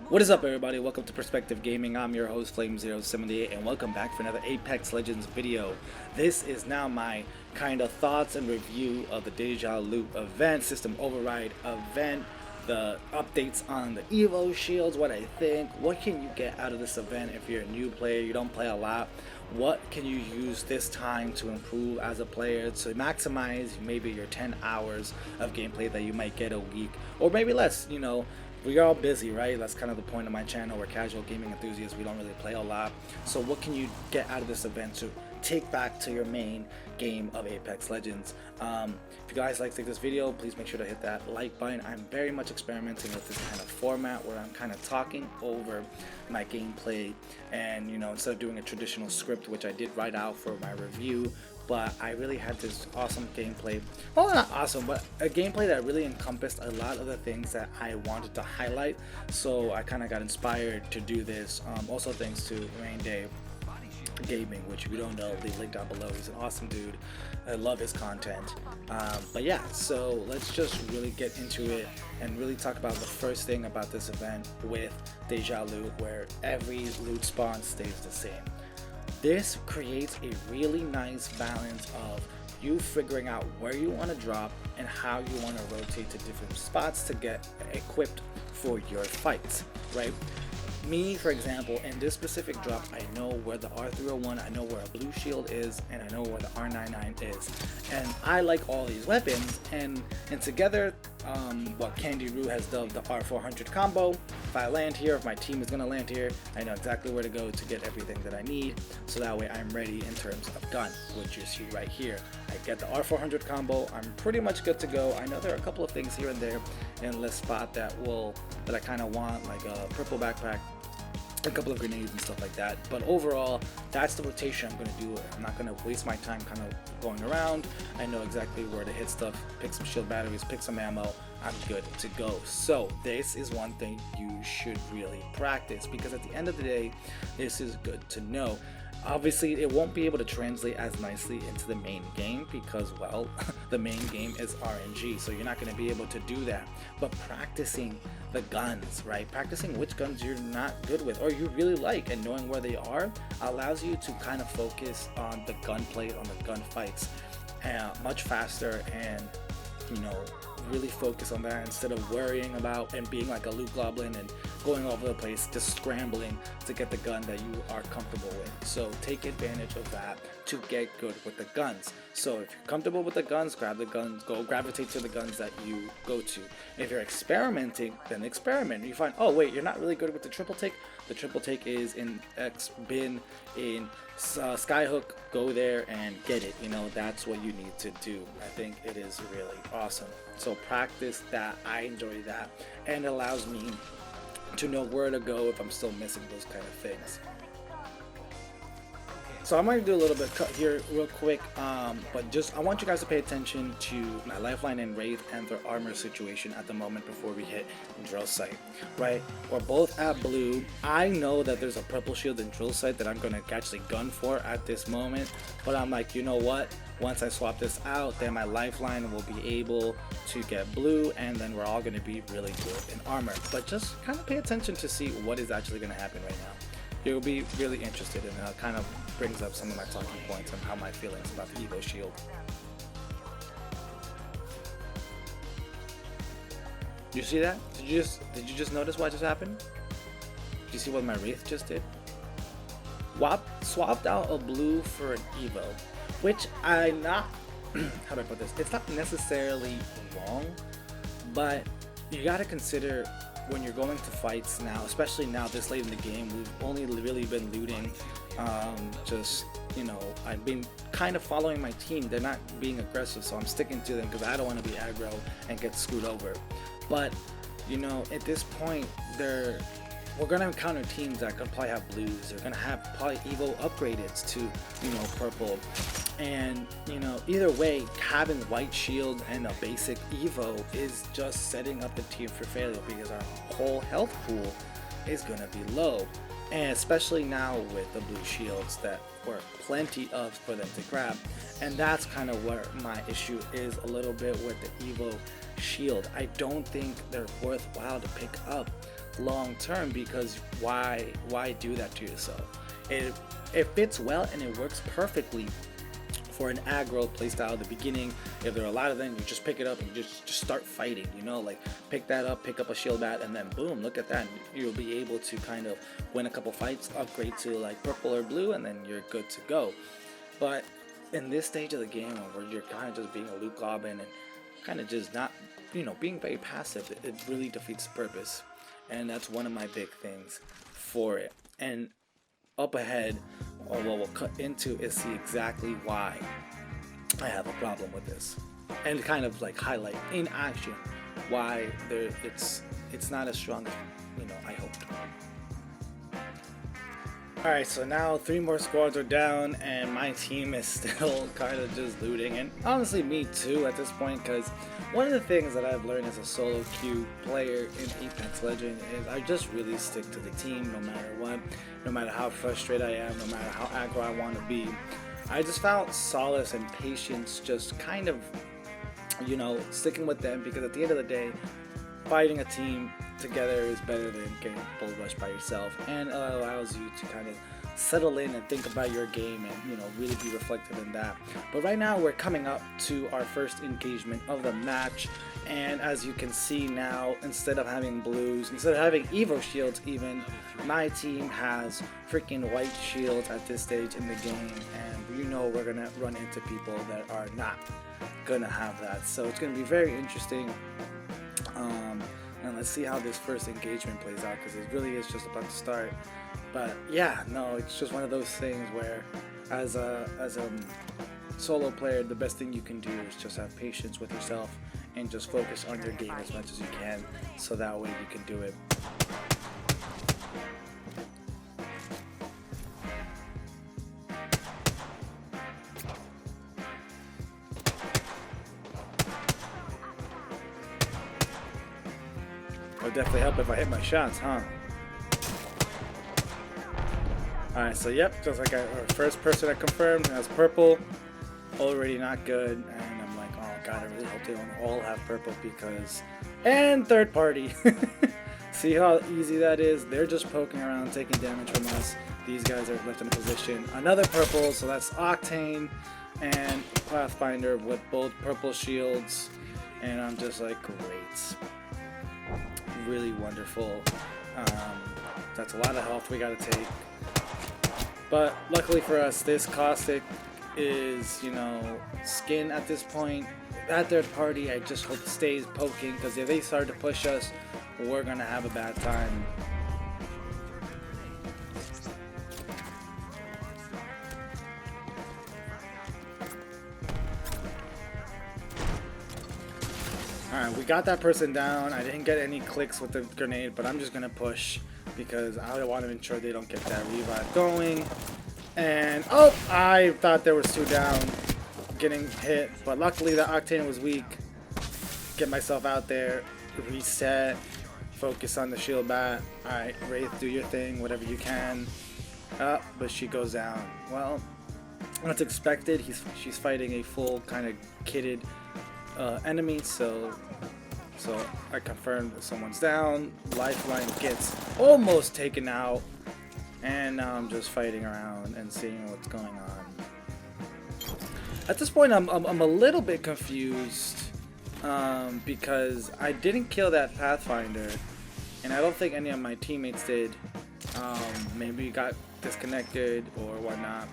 What is up, everybody? Welcome to Perspective Gaming. I'm your host Flame078 and welcome back for another Apex Legends video. This is now my kind of thoughts and review of the Deja Loot event, system override event, the updates on the Evo Shields, what I think, what can you get out of this event if you're a new player, you don't play a lot, what can you use this time to improve as a player to maximize maybe your 10 hours of gameplay that you might get a week, or maybe less, you know. We're all busy, right? That's kind of the point of my channel. We're casual gaming enthusiasts. We don't really play a lot. So what can you get out of this event to take back to your main game of Apex Legends? If you guys like this video, please make sure to hit that like button. I'm very much experimenting with this kind of format where I'm kind of talking over my gameplay, and instead of doing a traditional script, which I did write out for my review, but I really had this awesome gameplay. Well, not awesome, but a gameplay that really encompassed a lot of the things that I wanted to highlight. So I kind of got inspired to do this. Also thanks to Raynday Gaming, which if you don't know, leave link down below. He's an awesome dude. I love his content. But yeah, so let's just really get into it and really talk about the first thing about this event with Deja Loot, where every loot spawn stays the same. This creates a really nice balance of you figuring out where you want to drop and how you want to rotate to different spots to get equipped for your fights, right? Me, for example, in this specific drop, I know where the R301, I know where a blue shield is, and I know where the R99 is. And I like all these weapons, and together, what Kandyrew has dubbed the R400 combo. If I land here, if my team is going to land here, I know exactly where to go to get everything that I need, so that way I'm ready in terms of gun, which you see right here. I get the R400 combo, I'm pretty much good to go. I know there are a couple of things here and there in this spot that I kind of want, like a purple backpack, a couple of grenades and stuff like that, but overall that's the rotation I'm going to do. I'm not going to waste my time kind of going around. I know exactly where to hit stuff, pick some shield batteries, pick some ammo, I'm good to go. So this is one thing you should really practice, because at the end of the day, this is good to know. Obviously, it won't be able to translate as nicely into the main game because, well, the main game is RNG, so you're not going to be able to do that. But practicing the guns, right? Practicing which guns you're not good with or you really like, and knowing where they are allows you to kind of focus on the gunplay, on the gunfights, much faster, and really focus on that instead of worrying about and being like a loot goblin and going all over the place just scrambling to get the gun that you are comfortable with. So take advantage of that to get good with the guns. So if you're comfortable with the guns, grab the guns, go gravitate to the guns that you go to. If you're experimenting, then experiment. You find, oh wait, you're not really good with the triple take. The triple take is in X bin in Skyhook. Go there and get it. That's what you need to do. I think it is really awesome. So practice that. I enjoy that, and it allows me to know where to go if I'm still missing those kind of things. So I'm going to do a little bit cut here real quick, but just I want you guys to pay attention to my lifeline and Wraith and their armor situation at the moment before we hit drill site, right? We're both at blue. I know that there's a purple shield in drill site that I'm going to actually gun for at this moment, but I'm like, you know what? Once I swap this out, then my lifeline will be able to get blue, and then we're all going to be really good in armor. But just kind of pay attention to see what is actually going to happen right now. You'll be really interested, and it kind of brings up some of my talking points on how my feelings about the Evo Shield. You see that? Did you just notice what just happened? Did you see what my Wraith just did? Swapped out a blue for an Evo, which how do I put this? It's not necessarily wrong, but you got to consider when you're going to fights now, especially now this late in the game, we've only really been looting. I've been kind of following my team. They're not being aggressive, so I'm sticking to them because I don't want to be aggro and get screwed over. But at this point, we're gonna encounter teams that could probably have blues. They're gonna have probably Evo upgraded to purple, and either way, having white shield and a basic Evo is just setting up the team for failure, because our whole health pool is gonna be low, and especially now with the blue shields that were plenty of for them to grab. And that's kind of where my issue is a little bit with the Evo Shield. I don't think they're worthwhile to pick up long term, because why do that to yourself? It fits well and it works perfectly for an aggro playstyle at the beginning. If there are a lot of them, you just pick it up and just start fighting, you know, like pick that up, pick up a shield bat, and then boom, look at that. You'll be able to kind of win a couple fights, upgrade to like purple or blue, and then you're good to go. But in this stage of the game where you're kind of just being a loot goblin and kind of just not, you know, being very passive, it really defeats the purpose. And that's one of my big things for it. And up ahead, or what we'll cut into, is see exactly why I have a problem with this, and kind of like highlight in action why it's not as strong as, you know, I hoped. Alright, so now 3 more squads are down and my team is still kind of just looting, and honestly me too at this point, because one of the things that I've learned as a solo queue player in Apex Legends is I just really stick to the team no matter what, no matter how frustrated I am, no matter how aggro I want to be. I just found solace and patience just kind of, you know, sticking with them, because at the end of the day, fighting a team together is better than getting bull rushed by yourself, and it allows you to kind of settle in and think about your game and, you know, really be reflective in that. But right now we're coming up to our first engagement of the match, and as you can see now, instead of having blues, instead of having Evo Shields even, my team has freaking white shields at this stage in the game, and you know we're gonna run into people that are not gonna have that. So it's gonna be very interesting. And let's see how this first engagement plays out, because it really is just about to start. But yeah, no, it's just one of those things where as a solo player, the best thing you can do is just have patience with yourself and just focus on your game as much as you can, so that way you can do it. Would definitely help if I hit my shots, huh? Alright, so yep, just like our first person I confirmed has purple. Already not good, and I'm like, oh god, I really hope they don't all have purple, because... And third party! See how easy that is? They're just poking around, taking damage from us. These guys are left in a position. Another purple, so that's Octane and Pathfinder with both purple shields. And I'm just like, great. Really wonderful. That's a lot of health we gotta take. But luckily for us, this Caustic is, you know, skin at this point. That third party, I just hope stays poking, because if they start to push us, we're gonna have a bad time. Alright, we got that person down. I didn't get any clicks with the grenade, but I'm just gonna push, because I want to ensure they don't get that revive going. And oh, I thought there was 2 down getting hit, but luckily the Octane was weak. Get myself out there, reset, focus on the shield bat. Alright, Wraith, do your thing, whatever you can. But she goes down. Well, that's expected. She's fighting a full kind of kitted enemy, so I confirmed that someone's down. Lifeline gets almost taken out, and now I'm just fighting around and seeing what's going on. At this point, I'm a little bit confused, because I didn't kill that Pathfinder, and I don't think any of my teammates did. Maybe got disconnected or whatnot.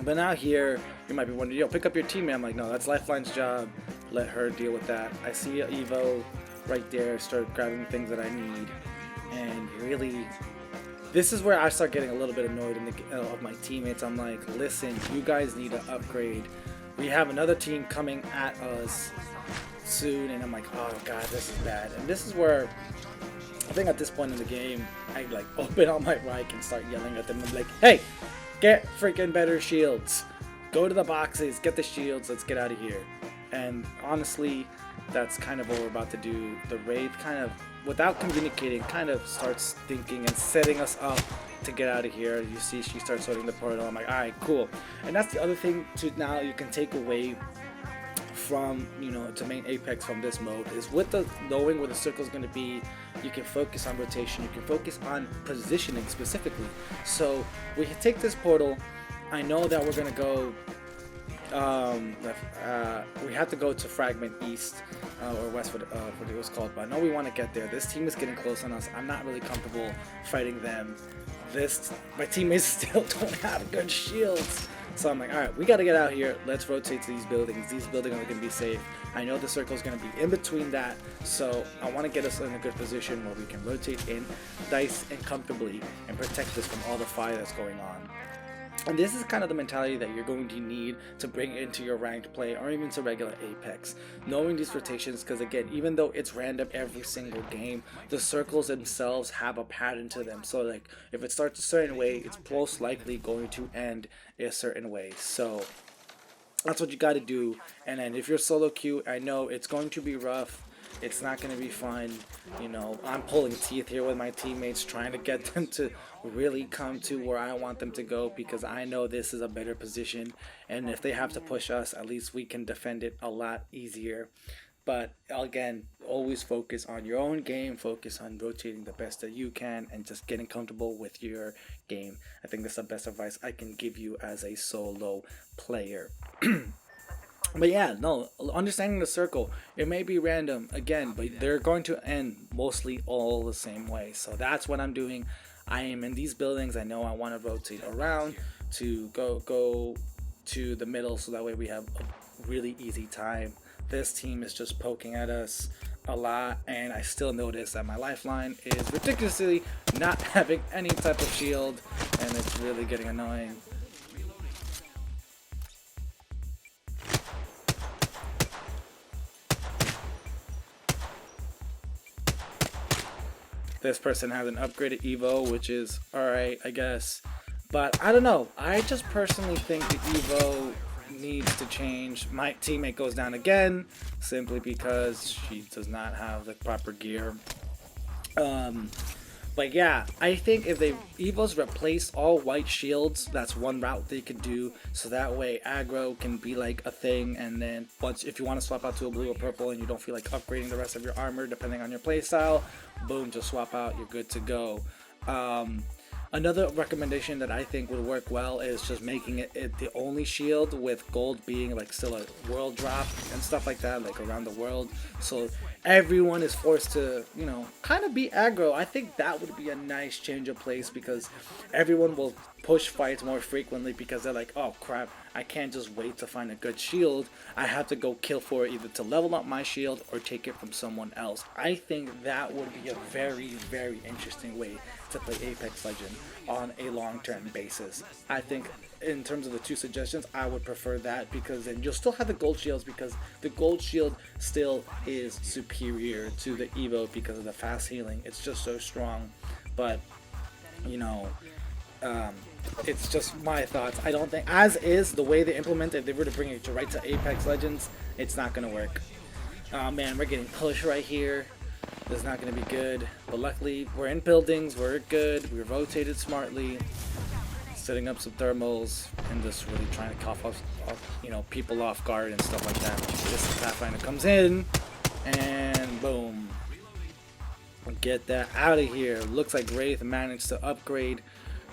But now here, you might be wondering, yo, pick up your teammate. I'm like, no, that's Lifeline's job. Let her deal with that. I see Evo right there, start grabbing the things that I need. And really, this is where I start getting a little bit annoyed of my teammates. I'm like, listen, you guys need to upgrade. We have another team coming at us soon. And I'm like, oh god, this is bad. And this is where, I think at this point in the game, I like open on my mic and start yelling at them. I'm like, hey, get freaking better shields. Go to the boxes, get the shields, let's get out of here. And honestly, that's kind of what we're about to do. The Wraith kind of, without communicating, kind of starts thinking and setting us up to get out of here. You see she starts sorting the portal. I'm like, alright, cool. And that's the other thing to now you can take away from, you know, to main Apex from this mode, is with the knowing where the circle is going to be, you can focus on rotation, you can focus on positioning specifically. So we take this portal. I know that we're gonna go we have to go to Fragment East or West, what it was called, but I know we want to get there. This team is getting close on us. I'm not really comfortable fighting them. My teammates still don't have good shields, so I'm like, all right, we got to get out here. Let's rotate to these buildings. These buildings are going to be safe. I know the circle is going to be in between that, so I want to get us in a good position where we can rotate in, dice, and comfortably, and protect us from all the fire that's going on. And this is kind of the mentality that you're going to need to bring into your ranked play or even to regular Apex. Knowing these rotations, because again, even though it's random every single game, the circles themselves have a pattern to them. So like, if it starts a certain way, it's most likely going to end a certain way. So that's what you got to do. And then if you're solo queue, I know it's going to be rough. It's not going to be fun. You know, I'm pulling teeth here with my teammates, trying to get them to really come to where I want them to go, because I know this is a better position, and if they have to push us, at least we can defend it a lot easier. But again, always focus on your own game, focus on rotating the best that you can, and just getting comfortable with your game. I think that's the best advice I can give you as a solo player. But yeah, no, understanding the circle, it may be random again, but they're going to end mostly all the same way. So that's what I'm doing. I am in these buildings. I know I want to rotate around to go to the middle, so that way we have a really easy time. This team is just poking at us a lot, and I still notice that my lifeline is ridiculously not having any type of shield, and it's really getting annoying. This person has an upgraded Evo, which is alright, I guess. But I don't know. I just personally think the Evo needs to change. My teammate goes down again, simply because she does not have the proper gear. But yeah, I think if Evos replace all white shields, that's one route they could do, so that way aggro can be like a thing, and then once, if you want to swap out to a blue or purple and you don't feel like upgrading the rest of your armor depending on your playstyle, boom, just swap out, you're good to go. Another recommendation that I think would work well is just making it the only shield, with gold being like still a world drop and stuff like that, like around the world, so everyone is forced to, you know, kind of be aggro. I think that would be a nice change of place, because everyone will push fights more frequently, because they're like, oh crap, I can't just wait to find a good shield. I have to go kill for it, either to level up my shield or take it from someone else. I think that would be a very, very interesting way to play Apex Legends on a long-term basis. I think in terms of the two suggestions, I would prefer that, because then you'll still have the gold shields, because the gold shield still is superior to the Evo because of the fast healing. It's just so strong. But you know, it's just my thoughts. I don't think, as is the way they implement it, if they were to bring it right to Apex Legends, it's not gonna work. Oh man, we're getting pushed right here. This is not gonna be good, but luckily we're in buildings, we're good, we rotated smartly, setting up some thermals, and just really trying to cough off, you know, people off guard and stuff like that. This Pathfinder comes in, and boom, get that out of here. Looks like Wraith managed to upgrade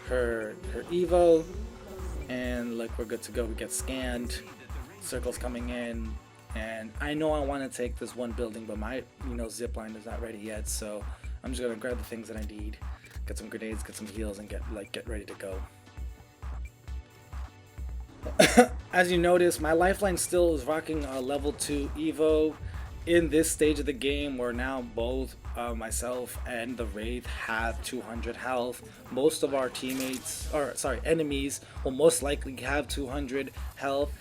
her Evo, and look, we're good to go. We get scanned, circles coming in, and I know I want to take this one building, but my, you know, zipline is not ready yet, so I'm just gonna grab the things that I need, get some grenades, get some heals, and get ready to go. As you notice, my lifeline still is rocking a level 2 Evo. In this stage of the game, where now both myself and the Wraith have 200 health, most of our teammates, or sorry, enemies, will most likely have 200 health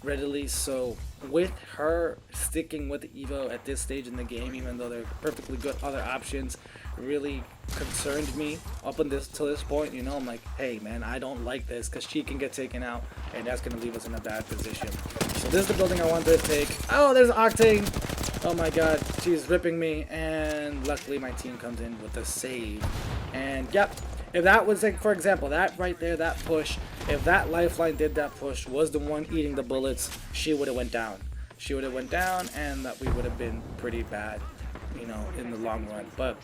readily. So with her sticking with the Evo at this stage in the game, even though they're perfectly good other options, really concerned me up until this point. You know, I'm like, hey man, I don't like this, because she can get taken out, and that's going to leave us in a bad position. So this is the building I wanted to take. Oh, there's Octane. Oh my god, she's ripping me, and luckily my team comes in with a save. And yep, if that was, like, for example, that right there, that push, if that lifeline did that push, was the one eating the bullets, she would have went down. She would have went down, and that we would have been pretty bad. you know, in the long run. But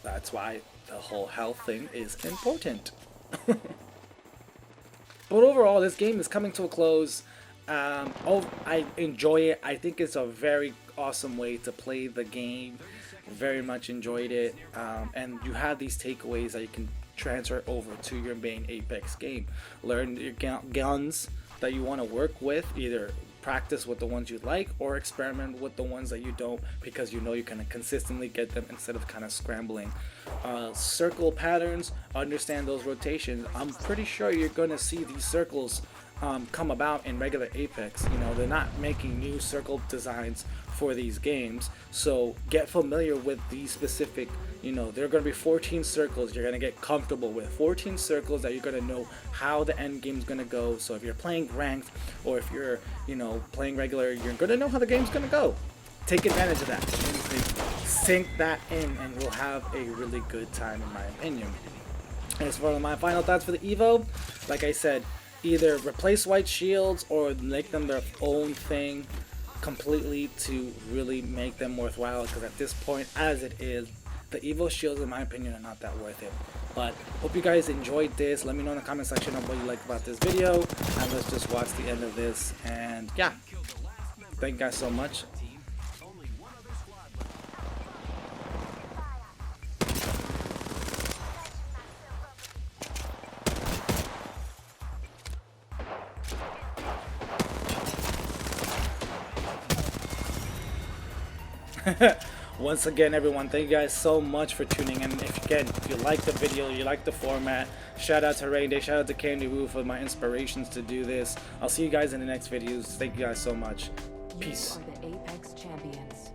that's why the whole health thing is important. But overall, this game is coming to a close. I enjoy it. I think it's a very awesome way to play the game. Very much enjoyed it. And you have these takeaways that you can transfer over to your main Apex game. Learn your guns that you want to work with, either practice with the ones you like or experiment with the ones that you don't, because you know you can consistently get them instead of kind of scrambling. Circle patterns, understand those rotations. I'm pretty sure you're gonna see these circles come about in regular Apex. You know, they're not making new circle designs for these games, so get familiar with these specific, you know, there are going to be 14 circles you're going to get comfortable with, 14 circles that you're going to know how the end game's going to go. So if you're playing ranked or if you're, you know, playing regular, you're going to know how the game's going to go. Take advantage of that, sink that in, and you'll have a really good time, in my opinion. And as for my final thoughts for the Evo, like I said, either replace white shields or make them their own thing completely to really make them worthwhile, because at this point, as it is, the Evo Shields, in my opinion, are not that worth it. But hope you guys enjoyed this. Let me know in the comment section of what you liked about this video, and let's just watch the end of this. And yeah, thank you guys so much. Once again, everyone, thank you guys so much for tuning in. If you like the video, you like the format, shout out to Raynday, shout out to Kandyrew for my inspirations to do this. I'll see you guys in the next videos. Thank you guys so much. Peace. You are the Apex champions.